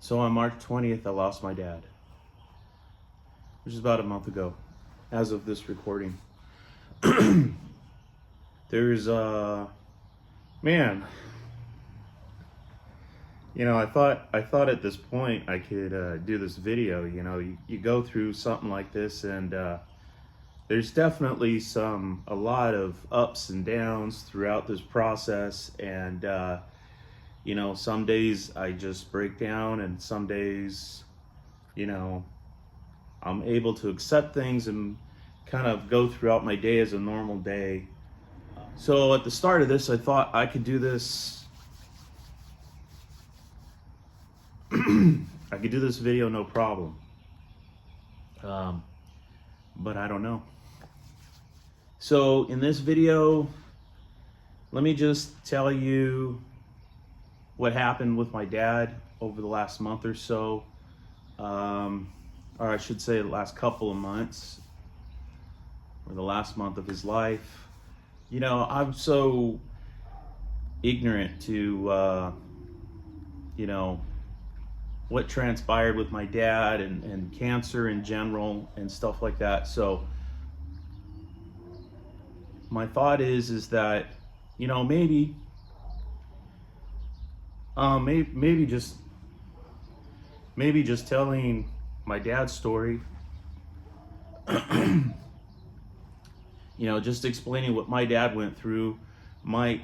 So on March 20th, I lost my dad, which is about a month ago, as of this recording. There's, man, you know, I thought at this point I could do this video. You know, you go through something like this, and there's definitely a lot of ups and downs throughout this process, and you know, some days I just break down, and some days, you know, I'm able to accept things and kind of go throughout my day as a normal day. So at the start of this, I thought I could do this. I could do this video no problem. But I don't know. So in this video, let me just tell you what happened with my dad over the last month or so. Or I should say the last couple of months, or the last month of his life. You know, I'm so ignorant to, you know, what transpired with my dad and cancer in general and stuff like that. So my thought is that, you know, maybe just telling my dad's story, you know, just explaining what my dad went through might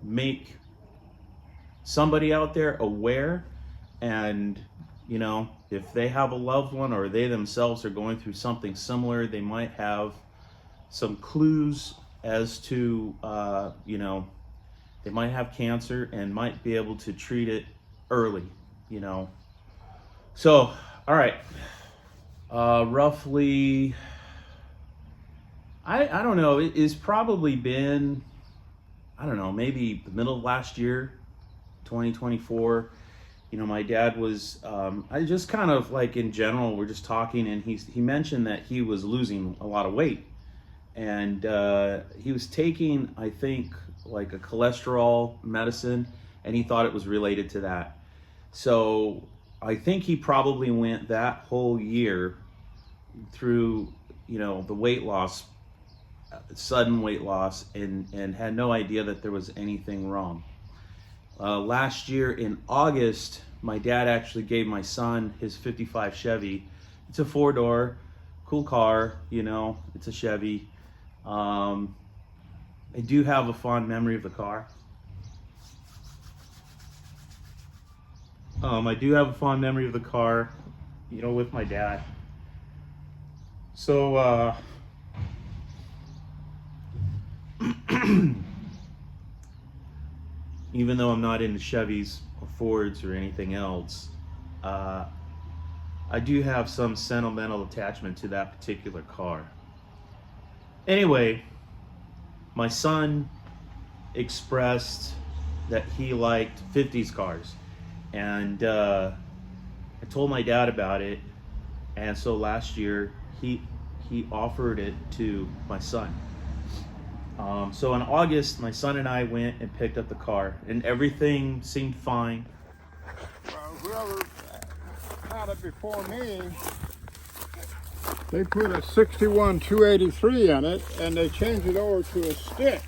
make somebody out there aware. And, you know, if they have a loved one or they themselves are going through something similar, they might have some clues as to, you know, they might have cancer and might be able to treat it early, you know. So, all right, roughly, I don't know, it's probably been, I don't know, maybe the middle of last year, 2024. You know, my dad was, I just kind of like in general, we're just talking, and he mentioned that he was losing a lot of weight. And he was taking, I think, like a cholesterol medicine, and he thought it was related to that. So I think he probably went that whole year through, you know, the weight loss, sudden weight loss, and had no idea that there was anything wrong. Last year in August, my dad actually gave my son his 55 Chevy. It's a 4-door, cool car, you know, it's a Chevy. I do have a fond memory of the car. I do have a fond memory of the car, you know, with my dad. So, even though I'm not into Chevys or Fords or anything else, I do have some sentimental attachment to that particular car. Anyway, my son expressed that he liked 50s cars, and I told my dad about it, and so last year he offered it to my son. So in August, my son and I went and picked up the car, and everything seemed fine. Whoever had it before me, they put a 61 283 in it, and they changed it over to a stick.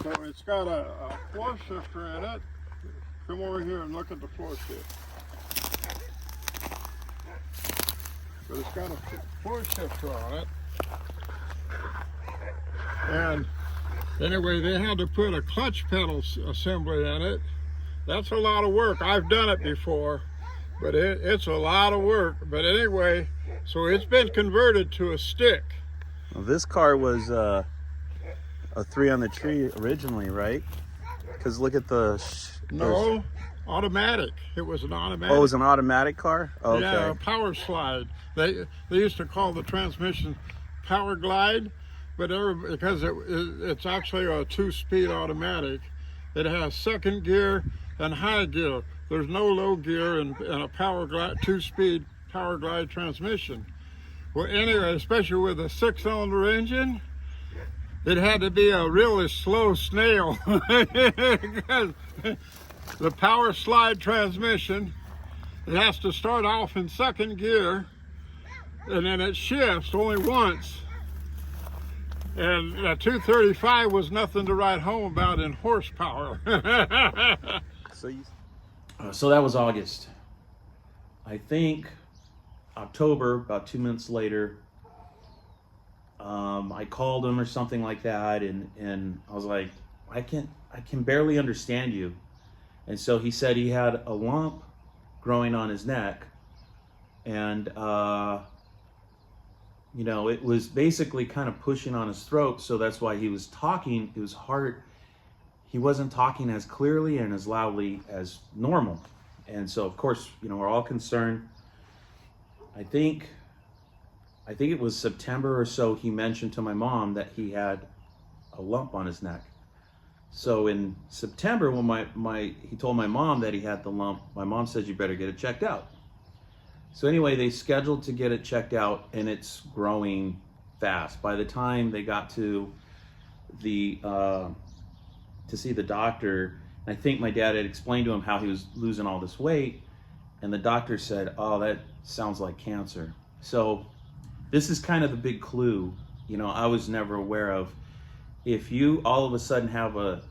So it's got a floor shifter in it. Come over here and look at the floor shift. But it's got a floor shifter on it. And anyway, they had to put a clutch pedal assembly in it. That's a lot of work. I've done it before, but it's a lot of work. But anyway, so it's been converted to a stick. Well, this car was a 3 on the tree originally, right? Because look at the... No, automatic. It was an automatic. Oh, it was an automatic car? Okay. Yeah, a power slide. They used to call the transmission power glide, but because it's actually a 2-speed automatic. It has second gear and high gear. There's no low gear in a power glide, 2-speed power glide transmission. Well, anyway, especially with a 6-cylinder engine, it had to be a really slow snail because the power slide transmission It has to start off in second gear, and then it shifts only once. And 235 was nothing to write home about in horsepower. So that was August. I think October, about 2 months later, I called him or something like that, and I was like, I can barely understand you. And so he said he had a lump growing on his neck, and it was basically kind of pushing on his throat, so that's why he was talking. It was hard. He wasn't talking as clearly and as loudly as normal. And so, of course, we're all concerned. I think it was September or so, he mentioned to my mom that he had a lump on his neck. So in September, when he told my mom that he had the lump, my mom said, you better get it checked out. So anyway, they scheduled to get it checked out, and it's growing fast. By the time they got to see the doctor, I think my dad had explained to him how he was losing all this weight, and the doctor said, oh, that sounds like cancer. So this is kind of the big clue, I was never aware of. If you all of a sudden have a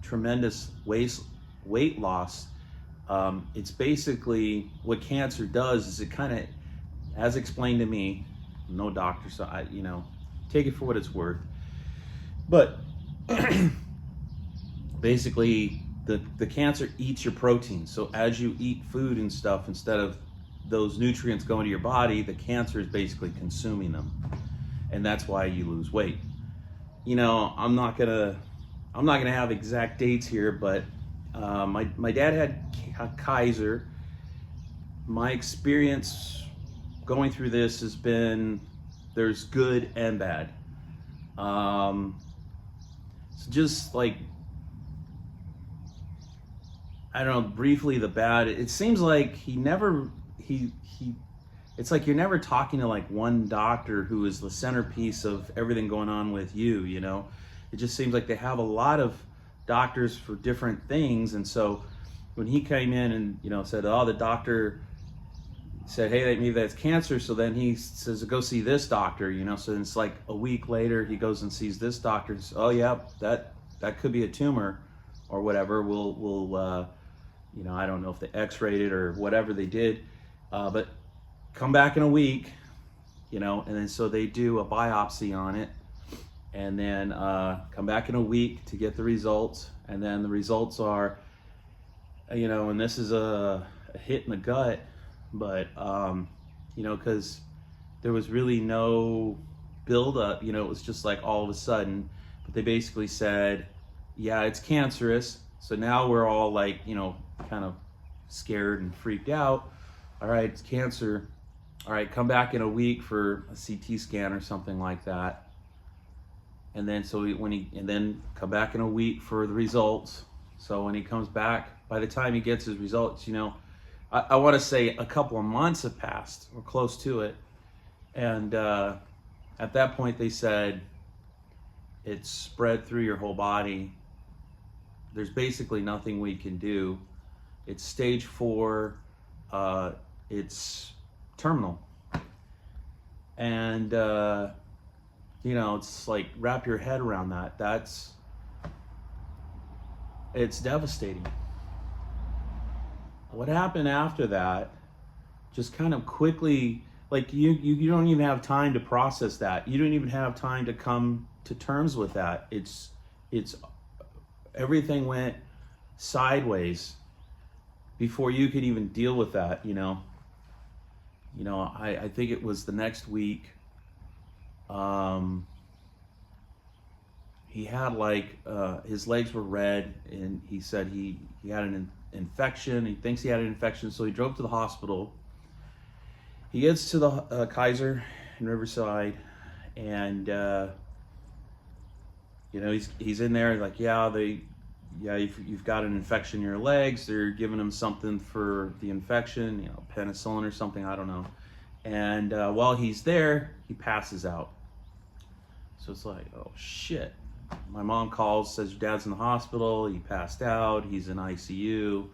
tremendous weight loss, it's basically what cancer does is it kind of, as explained to me, no doctor, so I, take it for what it's worth. But basically the cancer eats your protein. So as you eat food and stuff, instead of those nutrients going to your body, the cancer is basically consuming them. And that's why you lose weight. I'm not gonna have exact dates here, but my dad had Kaiser. My experience going through this has been, there's good and bad. So just like, I don't know, briefly the bad, it seems like it's like you're never talking to like one doctor who is the centerpiece of everything going on with you, It just seems like they have a lot of doctors for different things. And so when he came in and, said, oh, the doctor said, hey, maybe that's cancer. So then he says, go see this doctor, So it's like a week later, he goes and sees this doctor. And says, oh yeah, that could be a tumor or whatever. We'll I don't know if they x-rayed it or whatever they did, but come back in a week, and then so they do a biopsy on it, and then come back in a week to get the results, and then the results are, and this is a hit in the gut, but because there was really no buildup, it was just like all of a sudden, but they basically said, yeah, it's cancerous. So now we're all like, kind of scared and freaked out. All right, it's cancer. All right, come back in a week for a CT scan or something like that. And then then come back in a week for the results. So when he comes back, by the time he gets his results, I want to say a couple of months have passed or close to it. And at that point they said, it's spread through your whole body. There's basically nothing we can do. It's stage 4. It's terminal. And, it's like, wrap your head around that. It's devastating. What happened after that, just kind of quickly, like you don't even have time to process that. You don't even have time to come to terms with that. It's everything went sideways before you could even deal with that, I think it was the next week, he had his legs were red, and he said he had an infection. He thinks he had an infection, so he drove to the hospital. He gets to the Kaiser in Riverside, and he's in there like, you've got an infection in your legs. They're giving him something for the infection, penicillin or something, I don't know. And while he's there, he passes out. So it's like, oh shit. My mom calls, says your dad's in the hospital. He passed out. He's in ICU.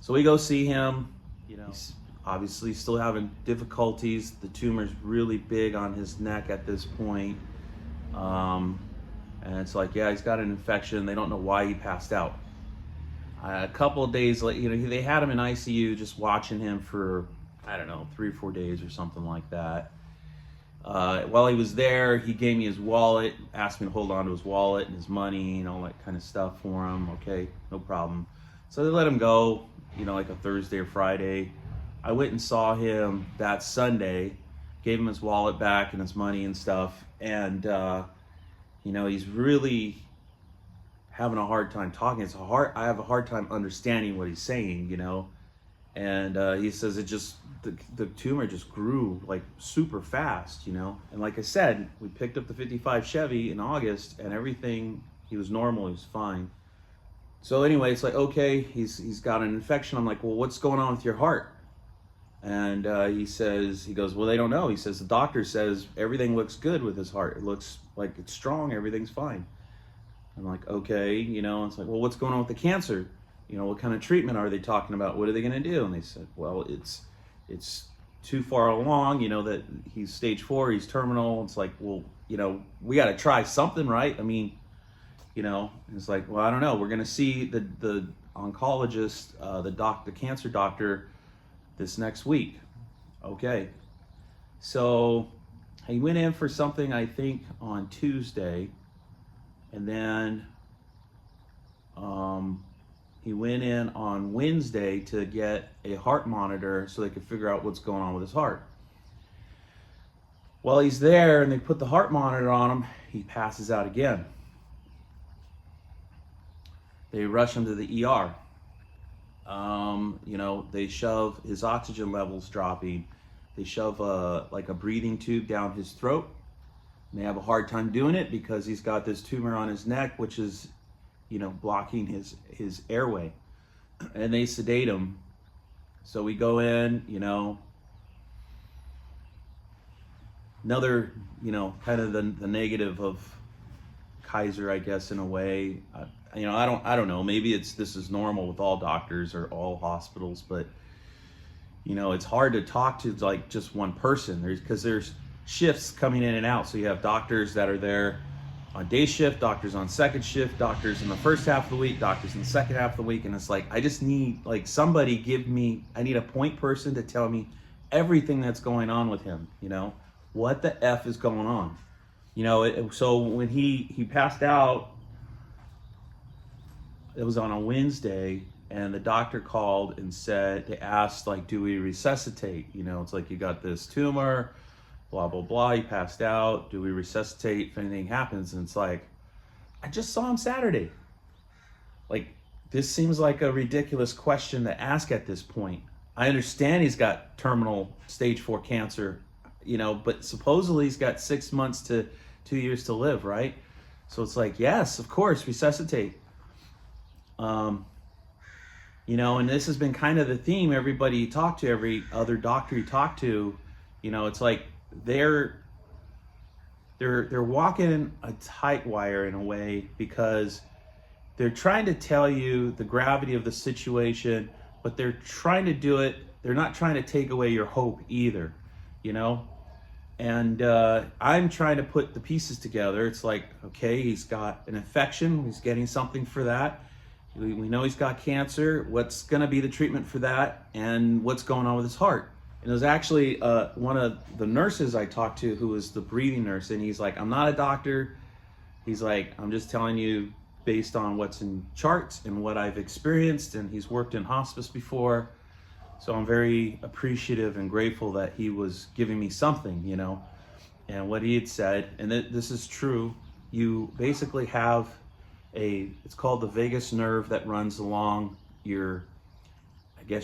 So we go see him. He's obviously still having difficulties. The tumor's really big on his neck at this point. And it's like, yeah, he's got an infection. They don't know why he passed out. A couple of days later, they had him in ICU, just watching him for, I don't know, 3 or 4 days or something like that. While he was there, he gave me his wallet, asked me to hold on to his wallet and his money and all that kind of stuff for him. Okay, no problem. So they let him go, like a Thursday or Friday. I went and saw him that Sunday, gave him his wallet back and his money and stuff. And, he's really having a hard time talking. I have a hard time understanding what he's saying, And he says the tumor just grew like super fast, And like I said, we picked up the 55 Chevy in August and everything, he was normal, he was fine. So anyway, it's like, okay, he's got an infection. I'm like, well, what's going on with your heart? And he goes, well, they don't know. He says, the doctor says everything looks good with his heart. It looks like it's strong, everything's fine. I'm like, okay, it's like, well, what's going on with the cancer? What kind of treatment are they talking about? What are they going to do? And they said, well, it's too far along, that he's stage 4, he's terminal. It's like, well, we got to try something, right? I mean, it's like, well, I don't know. We're going to see the oncologist, the cancer doctor this next week. Okay. So he went in for something, I think, on Tuesday. And then he went in on Wednesday to get a heart monitor so they could figure out what's going on with his heart. While he's there and they put the heart monitor on him, he passes out again. They rush him to the ER. They shove his oxygen levels dropping. They shove a breathing tube down his throat. And they have a hard time doing it because he's got this tumor on his neck, which is, blocking his airway. And they sedate him. So we go in, another, kind of the negative of Kaiser, I guess, in a way. I don't know. Maybe this is normal with all doctors or all hospitals, but it's hard to talk to like just one person. Because there's shifts coming in and out. So you have doctors that are there on day shift, doctors on second shift, doctors in the first half of the week, doctors in the second half of the week, and it's like I just need somebody I need a point person to tell me everything that's going on with him. What the F is going on? So when he passed out, it was on a Wednesday, and the doctor called and they asked, like, do we resuscitate? It's like, you got this tumor, blah, blah, blah, he passed out. Do we resuscitate if anything happens? And it's like, I just saw him Saturday. Like, this seems like a ridiculous question to ask at this point. I understand he's got terminal stage 4 cancer, but supposedly he's got 6 months to 2 years to live, right? So it's like, yes, of course, resuscitate. And this has been kind of the theme. Everybody you talk to, every other doctor you talk to, it's like they're walking a tight wire in a way, because they're trying to tell you the gravity of the situation, but they're trying to do it. They're not trying to take away your hope either, And I'm trying to put the pieces together. It's like, okay, he's got an infection. He's getting something for that. We know he's got cancer. What's going to be the treatment for that? And what's going on with his heart? And it was actually one of the nurses I talked to, who was the breathing nurse. And he's like, I'm not a doctor. He's like, I'm just telling you based on what's in charts and what I've experienced. And he's worked in hospice before. So I'm very appreciative and grateful that he was giving me something, And what he had said, and this is true, you basically have it's called the vagus nerve that runs along your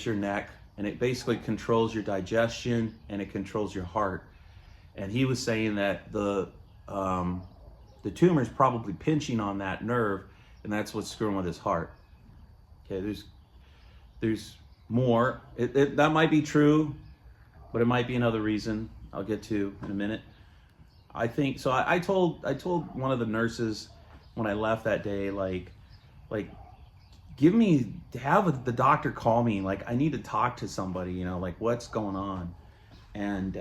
neck, and it basically controls your digestion and it controls your heart. And he was saying that the tumor is probably pinching on that nerve, and that's what's screwing with his heart. Okay, there's more. That might be true, but it might be another reason I'll get to in a minute. I think so. I told one of the nurses when I left that day, like have the doctor call me. Like, I need to talk to somebody, you know, like, what's going on? And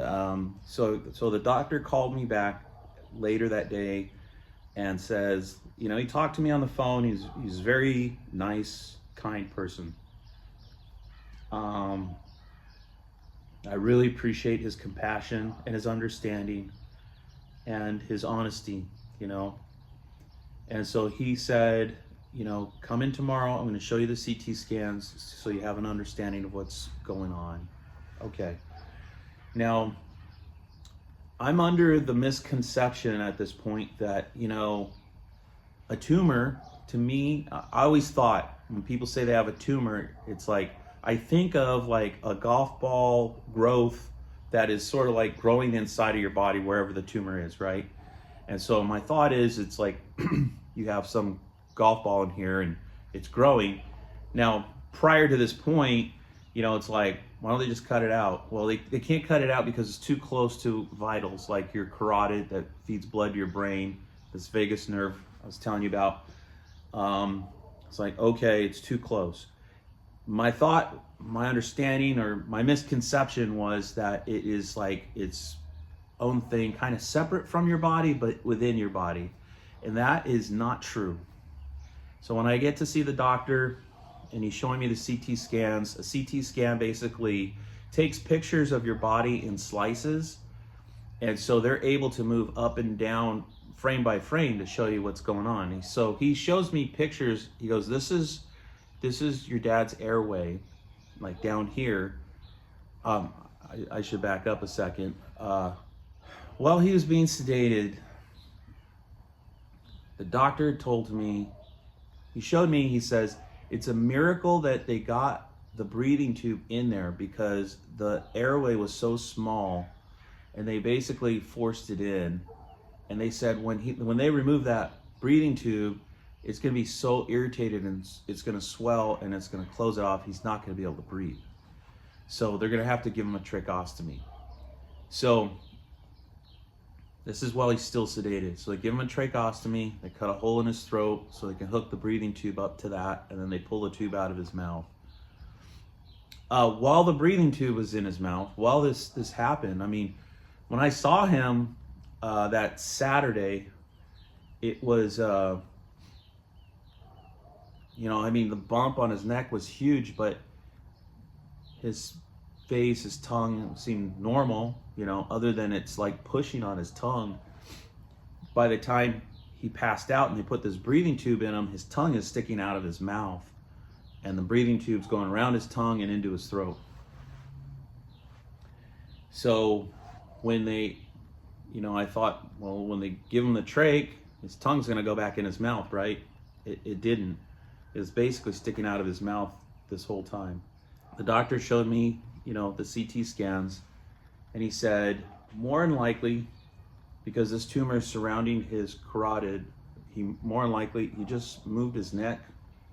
so the doctor called me back later that day and says, you know, he talked to me on the phone. He's a very nice, kind person. I really appreciate his compassion and his understanding and his honesty, you know. And so he said, you know, come in tomorrow. I'm going to show you the CT scans so you have an understanding of what's going on. Okay. Now, I'm under the misconception at this point that, you know, a tumor, to me, I always thought when people say they have a tumor, it's like, I think of like a golf ball growth that is sort of like growing inside of your body wherever the tumor is, right? And so my thought is, it's like you have some golf ball in here and it's growing. Now, prior to this point, you know, it's like, why don't they just cut it out? Well, they can't cut it out because it's too close to vitals, like your carotid that feeds blood to your brain, this vagus nerve I was telling you about. It's like, okay, it's too close. My thought, my understanding, or my misconception was that it is like its own thing, kind of separate from your body, but within your body. And that is not true. So when I get to see the doctor and he's showing me the CT scans, a CT scan basically takes pictures of your body in slices. And so they're able to move up and down frame by frame to show you what's going on. So he shows me pictures. He goes, this is your dad's airway, like down here. I should back up a second. While he was being sedated, the doctor told me, he showed me, he says, it's a miracle that they got the breathing tube in there because the airway was so small and they basically forced it in. And they said when they remove that breathing tube, it's going to be so irritated and it's going to swell and it's going to close it off. He's not going to be able to breathe. So they're going to have to give him a tracheostomy. So this is while he's still sedated. So they give him a tracheostomy, they cut a hole in his throat so they can hook the breathing tube up to that, and then they pull the tube out of his mouth. While the breathing tube was in his mouth, while this happened, I mean, when I saw him that Saturday, it was, you know, I mean, the bump on his neck was huge, but his face, his tongue seemed normal, you know, other than it's like pushing on his tongue. By the time he passed out and they put this breathing tube in him, his tongue is sticking out of his mouth and the breathing tube's going around his tongue and into his throat. So when they, you know, I thought, well, when they give him the trach, his tongue's gonna go back in his mouth, right? It didn't. It was basically sticking out of his mouth this whole time. The doctor showed me, you know, the CT scans, and he said, more than likely, because this tumor is surrounding his carotid, he just moved his neck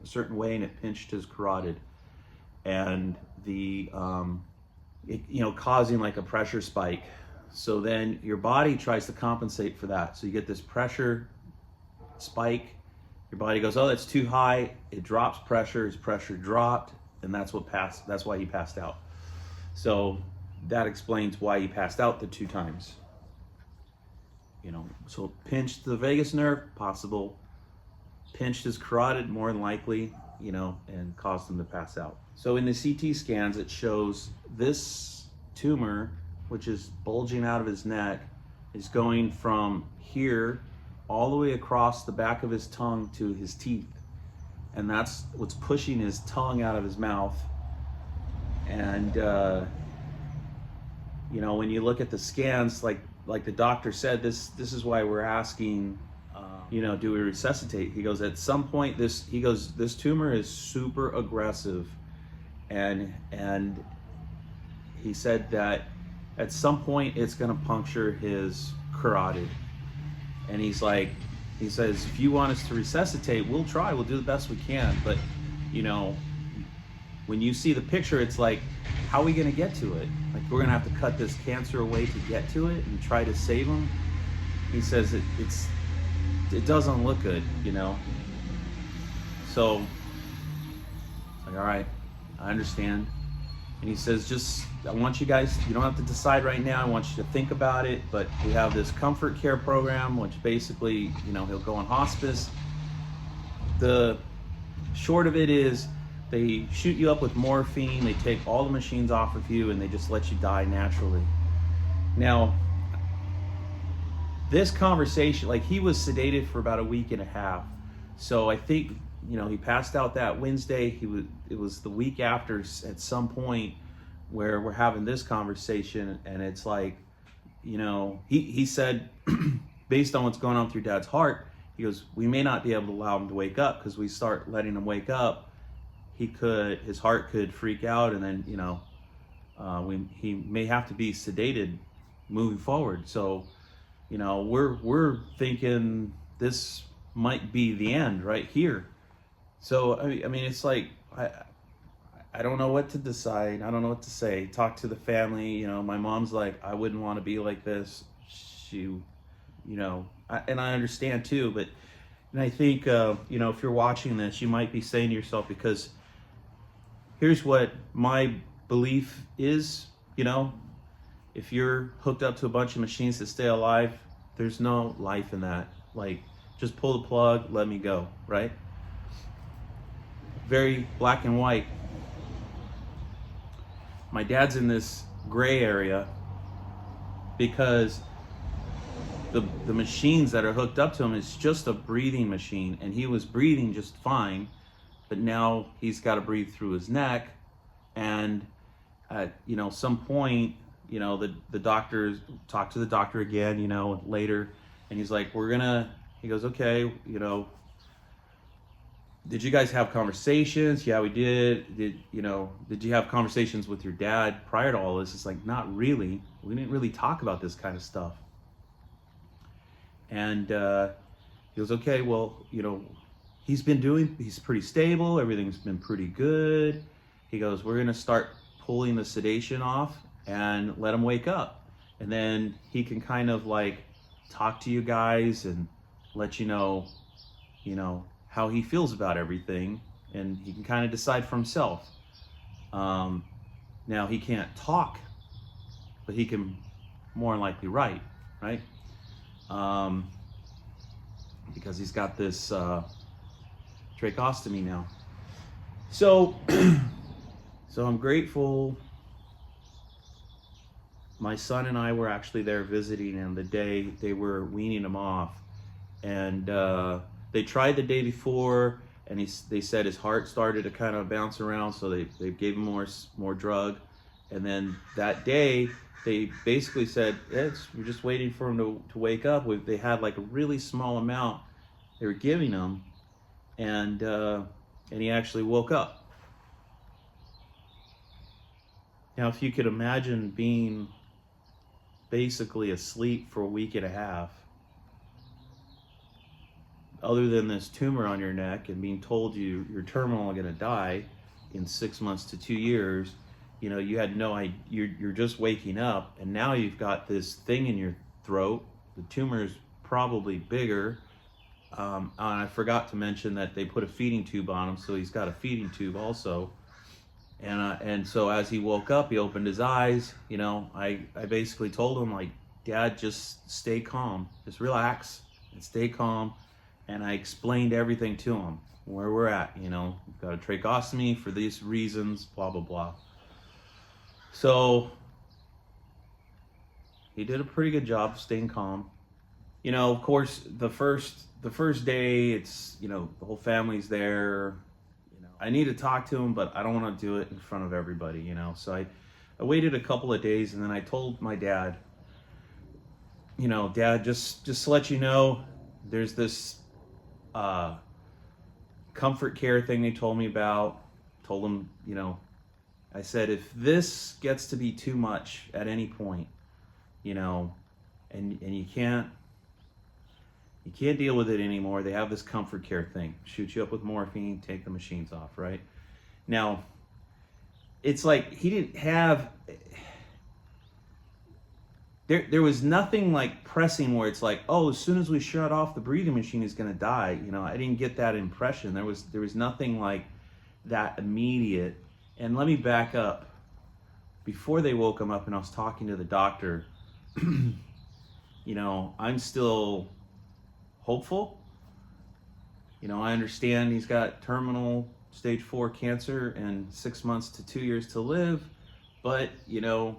a certain way and it pinched his carotid. And you know, causing like a pressure spike. So then your body tries to compensate for that. So you get this pressure spike, your body goes, oh, that's too high. It drops pressure, his pressure dropped, and that's why he passed out. So that explains why he passed out the 2 times. You know, so pinched the vagus nerve, possible. Pinched his carotid, more than likely, you know, and caused him to pass out. So in the CT scans, it shows this tumor, which is bulging out of his neck, is going from here all the way across the back of his tongue to his teeth. And that's what's pushing his tongue out of his mouth. And, you know, when you look at the scans, like the doctor said, this is why we're asking, you know, do we resuscitate? He goes, at some point, this tumor is super aggressive. And he said that at some point it's gonna puncture his carotid. And he says, if you want us to resuscitate, we'll try, we'll do the best we can. But, you know, when you see the picture, it's like, how are we gonna get to it? Like, we're gonna have to cut this cancer away to get to it and try to save him. He says it doesn't look good, you know? So all right, I understand. And he says, I want you guys, you don't have to decide right now. I want you to think about it, but we have this comfort care program, which basically, he'll go on hospice. The short of it is they shoot you up with morphine, they take all the machines off of you, and they just let you die naturally. Now, this conversation, like, he was sedated for about a week and a half. So I think, he passed out that Wednesday. It was the week after at some point where we're having this conversation, and it's like, he said, based on what's going on through Dad's heart, he goes, we may not be able to allow him to wake up, because we start letting him wake up, his heart could freak out, and then, he may have to be sedated moving forward. So, we're thinking this might be the end right here. So, I mean, it's like, I don't know what to decide. I don't know what to say. Talk to the family. My mom's like, I wouldn't want to be like this. And I understand too, and I think, if you're watching this, you might be saying to yourself, because here's what my belief is, if you're hooked up to a bunch of machines to stay alive, there's no life in that. Like, just pull the plug, let me go, right? Very black and white. My dad's in this gray area because the machines that are hooked up to him is just a breathing machine, and he was breathing just fine, but now he's got to breathe through his neck, and at some point, the doctors talk to the doctor again, later, and he's like, he goes, okay, did you guys have conversations? Yeah, we did. Did you have conversations with your dad prior to all this? It's like, not really. We didn't really talk about this kind of stuff. And he goes, okay, well, he's pretty stable. Everything's been pretty good. He goes, we're going to start pulling the sedation off and let him wake up. And then he can kind of like talk to you guys and let you know, how he feels about everything, and he can kind of decide for himself. Now, he can't talk, but he can more than likely write, right? Because he's got this tracheostomy now. So I'm grateful. My son and I were actually there visiting, and the day they were weaning him off, and they tried the day before, and they said his heart started to kind of bounce around, so they gave him more drug. And then that day, they basically said, we're just waiting for him to wake up. They had like a really small amount they were giving him, and he actually woke up. Now, if you could imagine being basically asleep for a week and a half, other than this tumor on your neck, and being told you're terminal and gonna die in 6 months to 2 years, you had no idea. You're just waking up, and now you've got this thing in your throat. The tumor's probably bigger. And I forgot to mention that they put a feeding tube on him, so he's got a feeding tube also. And so as he woke up, he opened his eyes. I basically told him, like, Dad, just stay calm, just relax and stay calm. And I explained everything to him, where we're at. We've got a tracheostomy for these reasons, blah blah blah. So he did a pretty good job of staying calm. Of course, the first day, it's the whole family's there. I need to talk to him, but I don't want to do it in front of everybody, So I waited a couple of days, and then I told my dad, Dad, just to let you know, there's this comfort care thing they told me about. Told him, I said, if this gets to be too much at any point, and you can't deal with it anymore, they have this comfort care thing. Shoot you up with morphine, take the machines off, right? Now, it's like he didn't have... There was nothing like pressing where it's like, oh, as soon as we shut off the breathing machine, he's going to die. I didn't get that impression. There was nothing like that immediate. And let me back up. Before they woke him up and I was talking to the doctor, you know, I'm still hopeful. You know, I understand he's got terminal stage 4 cancer and 6 months to 2 years to live, but you know,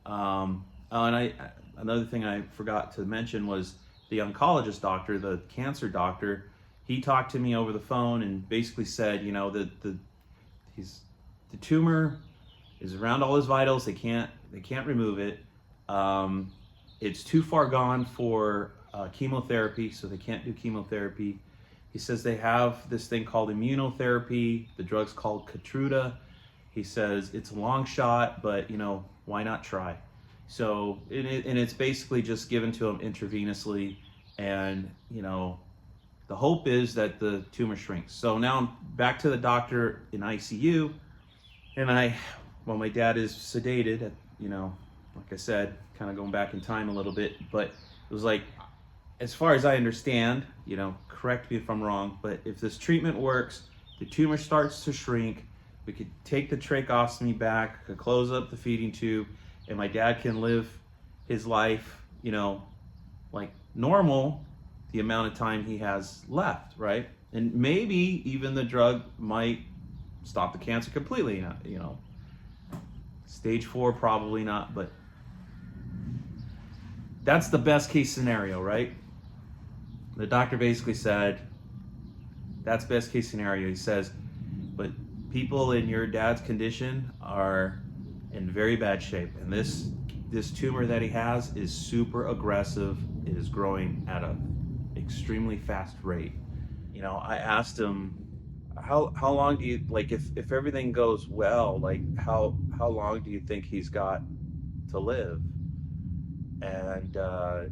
another thing I forgot to mention was the oncologist doctor, the cancer doctor. He talked to me over the phone and basically said, you know, that the tumor is around all his vitals. They can't remove it. It's too far gone for chemotherapy, so they can't do chemotherapy. He says they have this thing called immunotherapy. The drug's called Keytruda. He says it's a long shot, but you know, why not try? So, and it's basically just given to him intravenously, and you know, the hope is that the tumor shrinks. So now I'm back to the doctor in ICU, and well, my dad is sedated, you know, like I said, kind of going back in time a little bit, but it was like, as far as I understand, you know, correct me if I'm wrong, but if this treatment works, the tumor starts to shrink, we could take the tracheostomy back, could close up the feeding tube, and my dad can live his life, you know, like normal, the amount of time he has left, right? And maybe even the drug might stop the cancer completely, you know. Stage 4, probably not, but that's the best case scenario, right? The doctor basically said, that's best case scenario. He says, but people in your dad's condition are in very bad shape. And this tumor that he has is super aggressive. It is growing at an extremely fast rate. You know, I asked him, how long do you, like, if everything goes well, like how long do you think he's got to live? And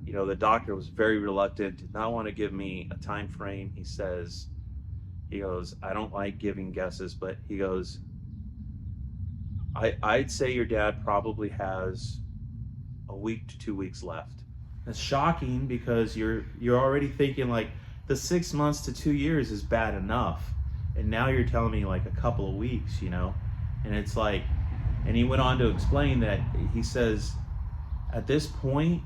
you know, the doctor was very reluctant, did not want to give me a time frame. He goes, I don't like giving guesses, but he goes, I'd say your dad probably has a week to 2 weeks left. That's shocking, because you're already thinking like the 6 months to 2 years is bad enough, and now you're telling me like a couple of weeks, you know. And it's like, and he went on to explain that, he says, at this point,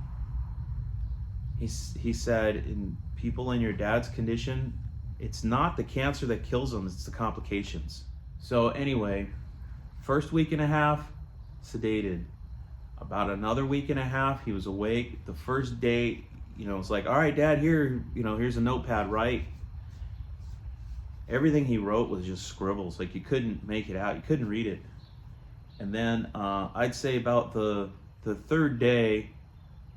he said, in people in your dad's condition, it's not the cancer that kills them, it's the complications. So anyway, first week and a half, sedated. About another week and a half, he was awake. The first day, you know, it's like, all right, Dad, here, you know, here's a notepad, write. Everything he wrote was just scribbles. Like, you couldn't make it out, you couldn't read it. And then I'd say about the third day,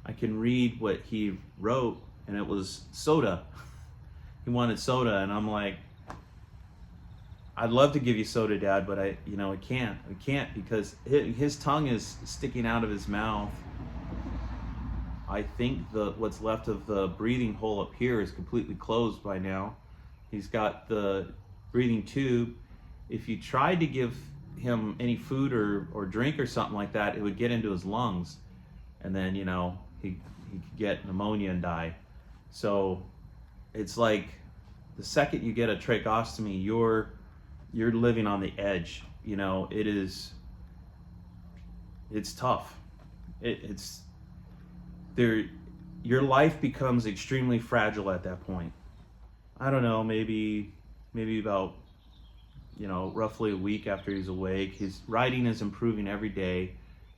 I can read what he wrote, and it was soda. He wanted soda, and I'm like, I'd love to give you soda, Dad, but I can't, because his tongue is sticking out of his mouth. I think what's left of the breathing hole up here is completely closed by now. He's got the breathing tube. If you tried to give him any food or drink or something like that, it would get into his lungs, and then, you know, he could get pneumonia and die. So it's like, the second you get a tracheostomy, you're living on the edge. You know, it's tough. It's there. Your life becomes extremely fragile at that point. I don't know, maybe about, you know, roughly a week after he's awake. His writing is improving every day.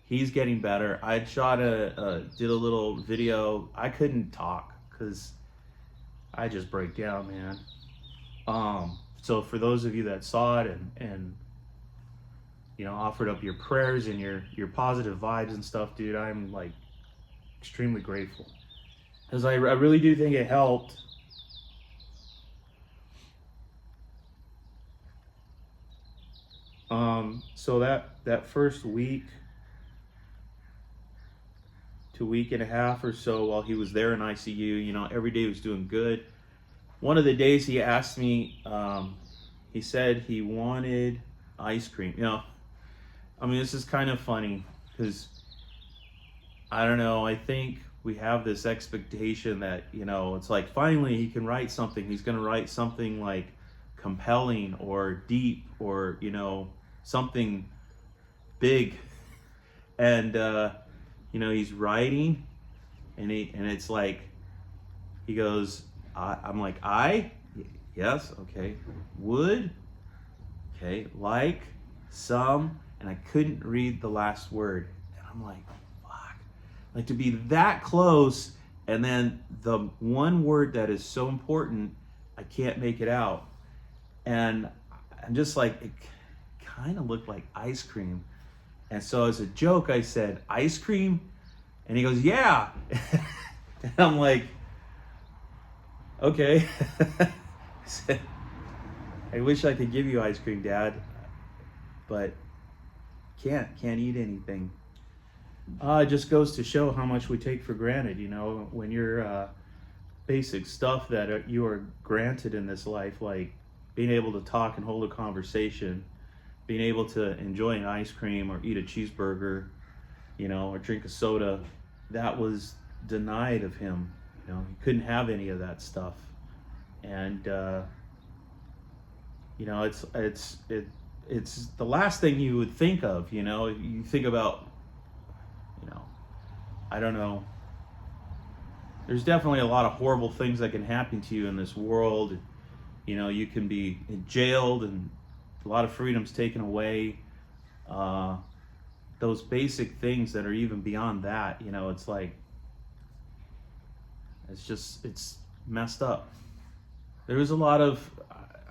He's getting better. I did a little video. I couldn't talk because I just break down, man. So for those of you that saw it and you know, offered up your prayers and your positive vibes and stuff, dude, I'm like extremely grateful, because I really do think it helped. So that first week to week and a half or so while he was there in ICU, you know, every day was doing good. One of the days he asked me, he said he wanted ice cream. You know, I mean, this is kind of funny because, I don't know, I think we have this expectation that, you know, it's like finally he can write something. He's going to write something like compelling or deep or, you know, something big. And you know, he's writing, and it's like, he goes, I'm like, yes, okay, would, okay, like, some, and I couldn't read the last word. And I'm like, fuck. Like, to be that close, and then the one word that is so important, I can't make it out. And I'm just like, it kind of looked like ice cream. And so as a joke, I said, ice cream? And he goes, yeah. And I'm like, okay. I said, I wish I could give you ice cream, Dad, but can't eat anything. It just goes to show how much we take for granted, you know, when you're basic stuff that you are granted in this life, like being able to talk and hold a conversation, being able to enjoy an ice cream or eat a cheeseburger, you know, or drink a soda. That was denied of him. You know, he couldn't have any of that stuff. And you know, it's the last thing you would think of. You know, you think about, you know, I don't know. There's definitely a lot of horrible things that can happen to you in this world. You know, you can be jailed and a lot of freedoms taken away. Those basic things that are even beyond that, you know, it's like, it's messed up. There was a lot of,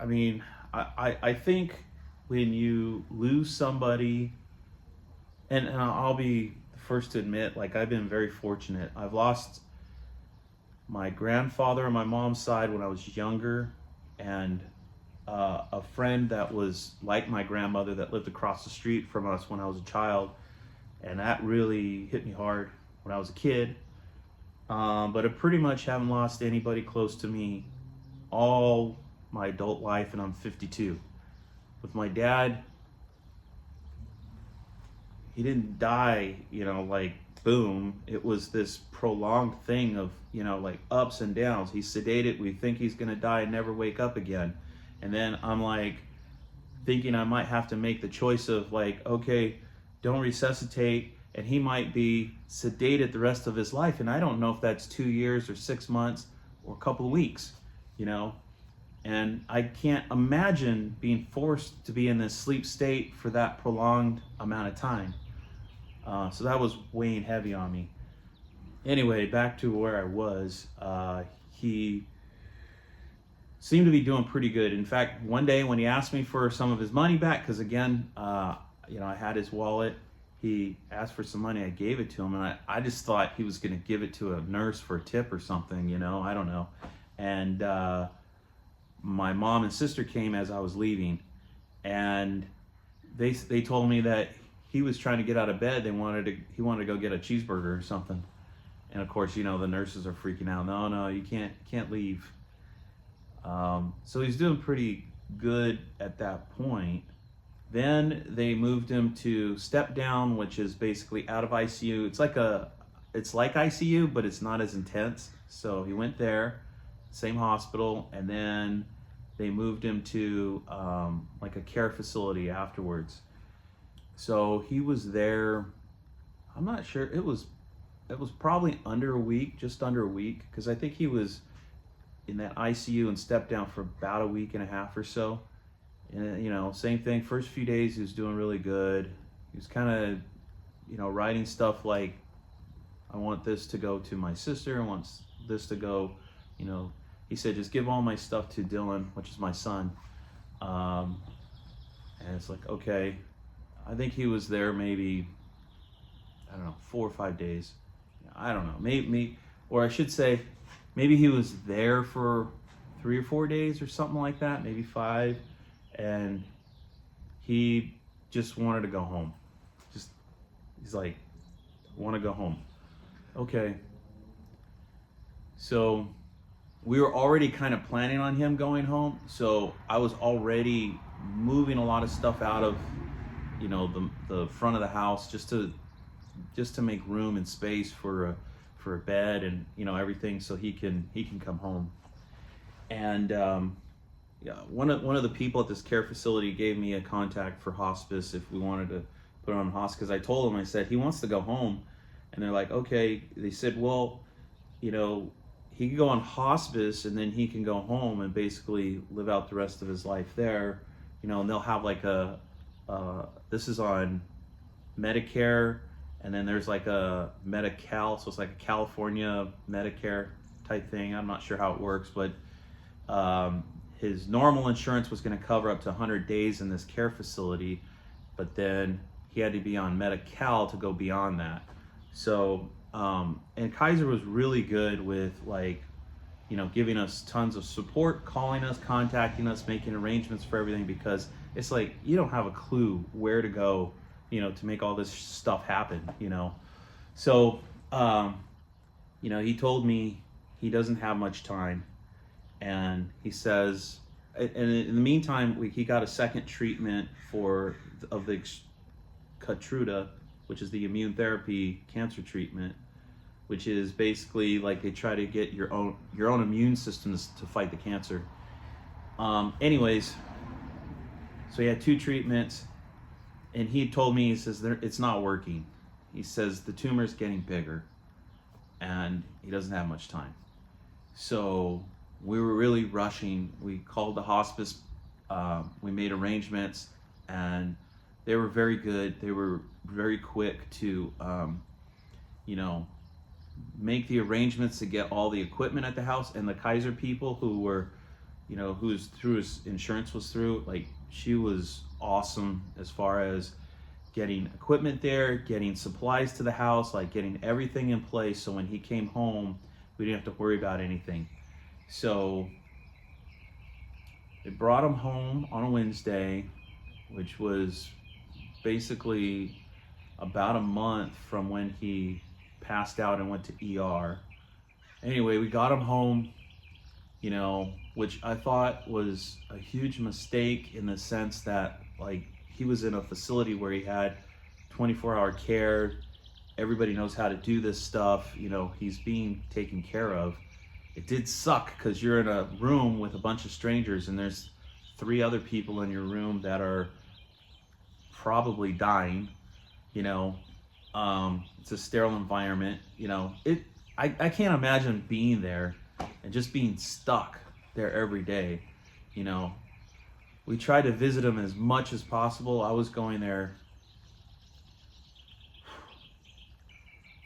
I mean, I think when you lose somebody, and I'll be the first to admit, like, I've been very fortunate. I've lost my grandfather on my mom's side when I was younger, and a friend that was like my grandmother that lived across the street from us when I was a child, and that really hit me hard when I was a kid. But I pretty much haven't lost anybody close to me all my adult life, and I'm 52. With my dad, he didn't die, you know, like boom. It was this prolonged thing of, you know, like ups and downs. He's sedated, we think he's gonna die and never wake up again. And then I'm like thinking I might have to make the choice of like, okay, don't resuscitate, and he might be sedated the rest of his life. And I don't know if that's 2 years or 6 months or a couple of weeks, you know? And I can't imagine being forced to be in this sleep state for that prolonged amount of time. So that was weighing heavy on me. Anyway, back to where I was. He seemed to be doing pretty good. In fact, one day when he asked me for some of his money back, because again, you know, I had his wallet, he asked for some money, I gave it to him, and I just thought he was going to give it to a nurse for a tip or something, you know, I don't know. And my mom and sister came as I was leaving, and they told me that he was trying to get out of bed. He wanted to go get a cheeseburger or something. And of course, you know, the nurses are freaking out. No, you can't leave. So he's doing pretty good at that point. Then they moved him to step down, which is basically out of ICU. It's like ICU, but it's not as intense. So he went there, same hospital, and then they moved him to like a care facility afterwards. So he was there, I'm not sure, it was probably under a week, just under a week, because I think he was in that ICU and stepped down for about a week and a half or so. And, you know, same thing, first few days he was doing really good. He was kind of, you know, writing stuff like, I want this to go to my sister, I want this to go, you know, he said, just give all my stuff to Dylan, which is my son. And it's like, okay. I think he was there maybe, I don't know, 4 or 5 days. I don't know, maybe, or I should say, maybe he was there for 3 or 4 days or something like that, maybe 5. And he just wanted to go home. He's like, I want to go home. Okay. So we were already kind of planning on him going home. So I was already moving a lot of stuff out of, you know, the front of the house just to make room and space for a bed and, you know, everything, so he can come home. And yeah, one of the people at this care facility gave me a contact for hospice if we wanted to put on hospice. I told him, I said he wants to go home, and they're like, okay. They said, well, you know, he can go on hospice and then he can go home and basically live out the rest of his life there, you know. And they'll have like a this is on Medicare, and then there's like a Medi-Cal, so it's like a California Medicare type thing. I'm not sure how it works, but his normal insurance was going to cover up to 100 days in this care facility, but then he had to be on Medi-Cal to go beyond that. So, and Kaiser was really good with, like, you know, giving us tons of support, calling us, contacting us, making arrangements for everything, because it's like, you don't have a clue where to go, you know, to make all this stuff happen, you know. So, you know, he told me he doesn't have much time, and he says, and in the meantime, he got a second treatment of the Keytruda, which is the immune therapy cancer treatment, which is basically like they try to get your own immune systems to fight the cancer. Anyways, so he had 2 treatments, and he told me, he says, it's not working. He says the tumor's getting bigger, and he doesn't have much time. So we were really rushing. We called the hospice, we made arrangements, and they were very good. They were very quick to, you know, make the arrangements to get all the equipment at the house. And the Kaiser people who were, you know, his insurance was through, like, she was awesome as far as getting equipment there, getting supplies to the house, like getting everything in place, so when he came home, we didn't have to worry about anything. So they brought him home on a Wednesday, which was basically about a month from when he passed out and went to ER. Anyway, we got him home, you know, which I thought was a huge mistake, in the sense that, like, he was in a facility where he had 24-hour care. Everybody knows how to do this stuff, you know, he's being taken care of. It did suck because you're in a room with a bunch of strangers, and there's 3 other people in your room that are probably dying, you know. It's a sterile environment, you know. I can't imagine being there and just being stuck there every day, you know. We tried to visit him as much as possible. I was going there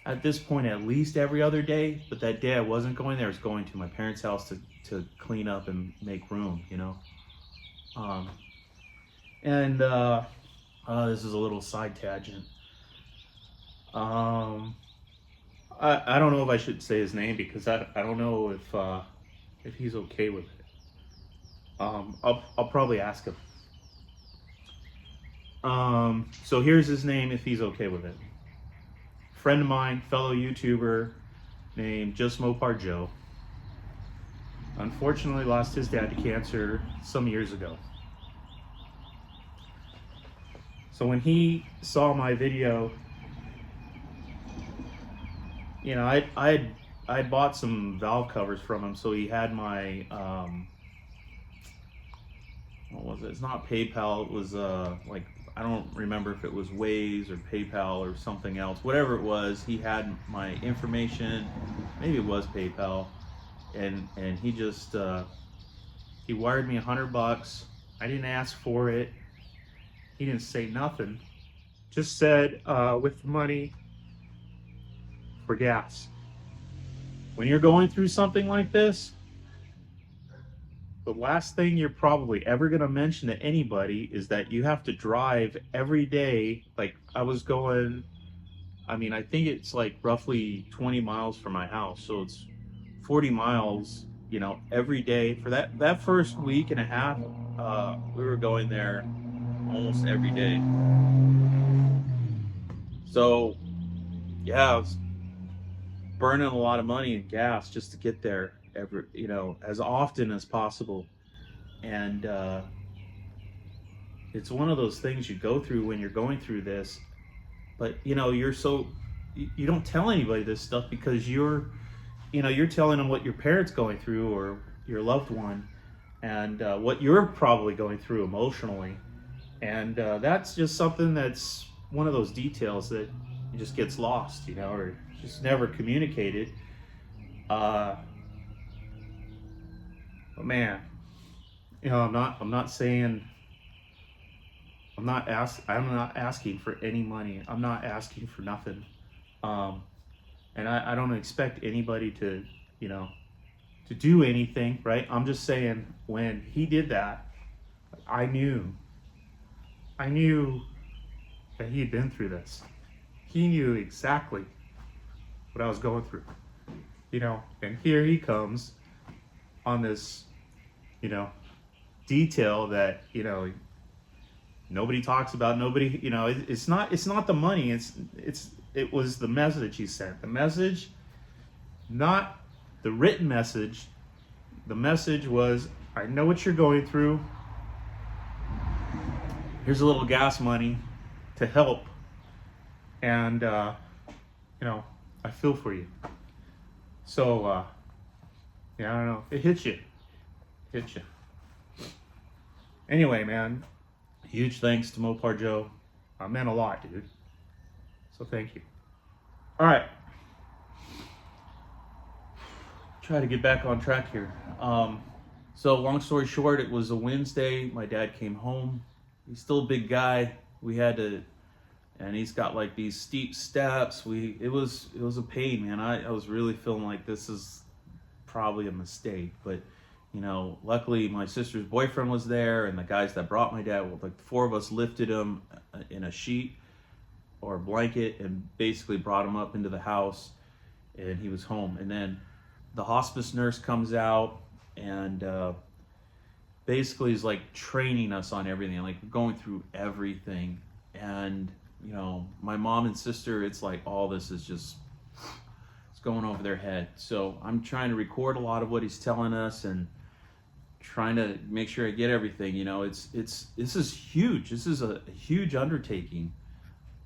at this point at least every other day, but that day I wasn't going there. I was going to my parents' house to clean up and make room, you know. This is a little side tangent. I don't know if I should say his name, because I don't know if he's okay with it. I'll probably ask him. So here's his name, if he's okay with it. Friend of mine, fellow YouTuber, named Just Mopar Joe. Unfortunately lost his dad to cancer some years ago. So when he saw my video, you know, I had bought some valve covers from him, so he had my what was it? It's not PayPal. It was like, I don't remember if it was Waze or PayPal or something else. Whatever it was, he had my information. Maybe it was PayPal, and he just he wired me $100. I didn't ask for it. He didn't say nothing. Just said with money for gas. When you're going through something like this, the last thing you're probably ever going to mention to anybody is that you have to drive every day. Like, I was going, I mean, I think it's like roughly 20 miles from my house, so it's 40 miles, you know, every day. For that first week and a half, we were going there almost every day. So yeah, I was burning a lot of money in gas just to get there you know, as often as possible. And it's one of those things you go through when you're going through this, but you know, you don't tell anybody this stuff, because you're telling them what your parents going through or your loved one, and what you're probably going through emotionally. And that's just something that's one of those details that just gets lost, or just never communicated. Uh, but man, I'm not saying, I'm not asking for any money. I'm not asking for nothing. Um, and I don't expect anybody to, you know, to do anything, right? I'm just saying when he did that, I knew, I knew that he had been through this. He knew exactly what I was going through, and here he comes on this, you know, detail that, nobody talks about. Nobody, it's not the money. It was the message he sent. The message, not the written message. The message was, I know what you're going through. Here's a little gas money to help. And, I feel for you. So, yeah, I don't know. It hits you. Hits you. Anyway, man, huge thanks to Mopar Joe. Meant a lot, dude. So thank you. All right. Try to get back on track here. So long story short, it was a Wednesday. My dad came home. He's still a big guy. And he's got like these steep steps. It was a pain, man. I was really feeling like this is probably a mistake, but luckily my sister's boyfriend was there, and the guys that brought my dad, like the four of us lifted him in a sheet or a blanket and basically brought him up into the house, and he was home. And then the hospice nurse comes out and basically is like training us on everything, like going through everything. And my mom and sister, it's like all this is just, it's going over their head. So I'm trying to record a lot of what he's telling us and trying to make sure I get everything. This is huge. This is a huge undertaking.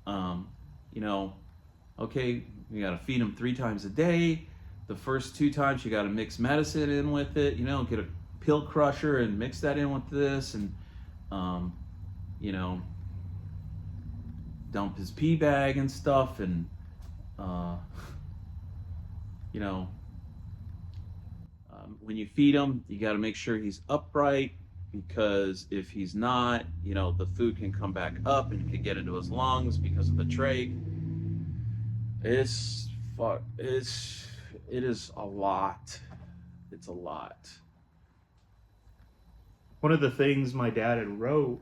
Okay, you got to feed him 3 times a day. The first 2 times you got to mix medicine in with it. Get a pill crusher and mix that in with this, and dump his pee bag and stuff, and when you feed him, you got to make sure he's upright, because if he's not, the food can come back up and can get into his lungs because of the trach. It is a lot. It's a lot. One of the things my dad had wrote,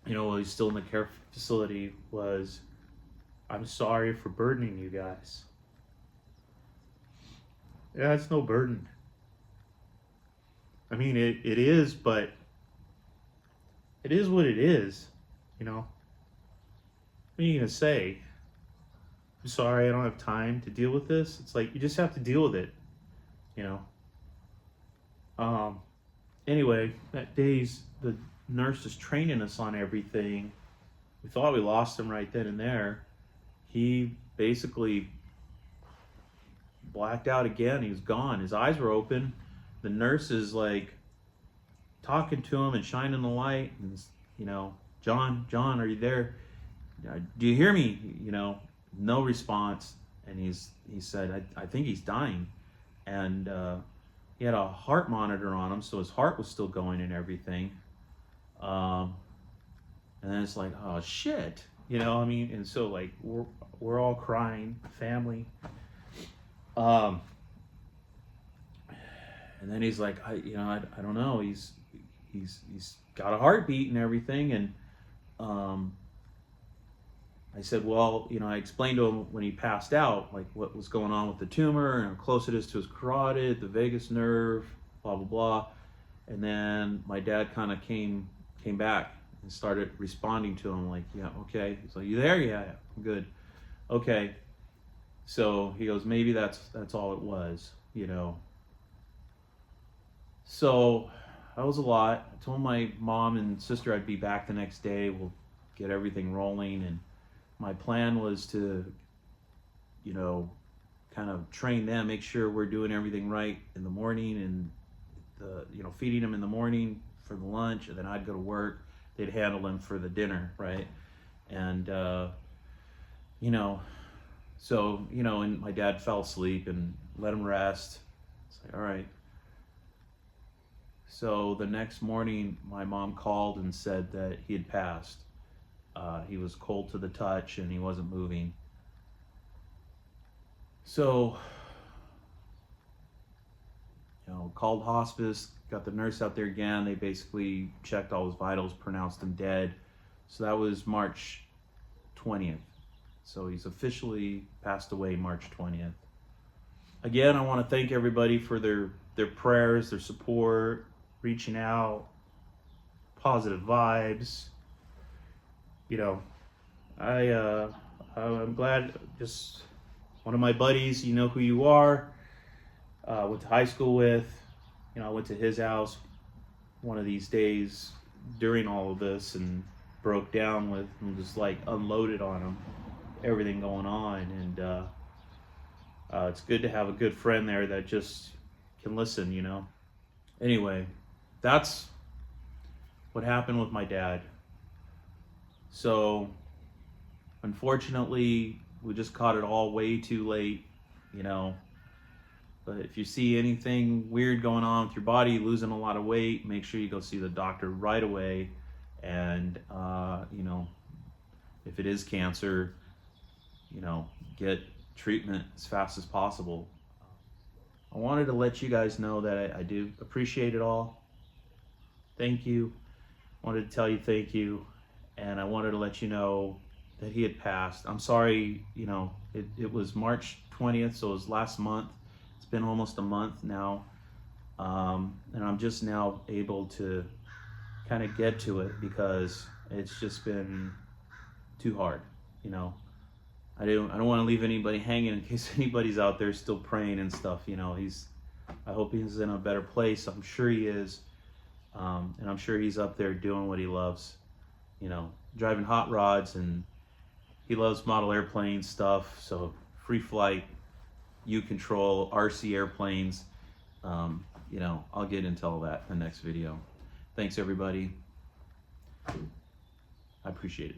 while he's still in the care facility, was, I'm sorry for burdening you guys. Yeah, it's no burden. I mean, it is, but it is what it is, What are you going to say? I'm sorry, I don't have time to deal with this. It's like, you just have to deal with it, Anyway, that day's the nurse is training us on everything. We thought we lost him right then and there. He basically blacked out again. He was gone. His eyes were open. The nurse is like talking to him and shining the light, and John, are you there? Do you hear me? No response. And he said, I think he's dying. And he had a heart monitor on him, so his heart was still going and everything. And then it's like, oh shit, and so like we're all crying, family. And then he's like, I don't know. He's got a heartbeat and everything. And I said, well, I explained to him when he passed out, like what was going on with the tumor and how close it is to his carotid, the vagus nerve, blah, blah, blah. And then my dad kind of came back and started responding to him like, yeah, okay. He's like, you there? Yeah, I'm good. Okay. So he goes, maybe that's all it was, So that was a lot. I told my mom and sister I'd be back the next day. We'll get everything rolling. And my plan was to, kind of train them, make sure we're doing everything right in the morning, and feeding him in the morning for the lunch, and then I'd go to work. They'd handle him for the dinner, right? And and my dad fell asleep and let him rest. It's like, all right. So the next morning, my mom called and said that he had passed. He was cold to the touch and he wasn't moving. So, called hospice, got the nurse out there again. They basically checked all his vitals, pronounced him dead. So that was March 20th. So he's officially passed away March 20th. Again, I want to thank everybody for their prayers, their support, reaching out, positive vibes. I'm glad. Just one of my buddies, you know who you are, went to high school with. I went to his house one of these days during all of this and broke down with and just like unloaded on him everything going on. And it's good to have a good friend there that just can listen. Anyway, that's what happened with my dad. So unfortunately, we just caught it all way too late, But if you see anything weird going on with your body, losing a lot of weight, make sure you go see the doctor right away. And, if it is cancer, get treatment as fast as possible. I wanted to let you guys know that I do appreciate it all. Thank you. Wanted to tell you thank you. And I wanted to let you know that he had passed. I'm sorry, it was March 20th, so it was last month. It's been almost a month now. And I'm just now able to kind of get to it because it's just been too hard, I don't want to leave anybody hanging in case anybody's out there still praying and stuff. I hope he's in a better place. I'm sure he is. And I'm sure he's up there doing what he loves, driving hot rods, and he loves model airplane stuff. So free flight, U-control, RC airplanes. I'll get into all that in the next video. Thanks everybody. I appreciate it.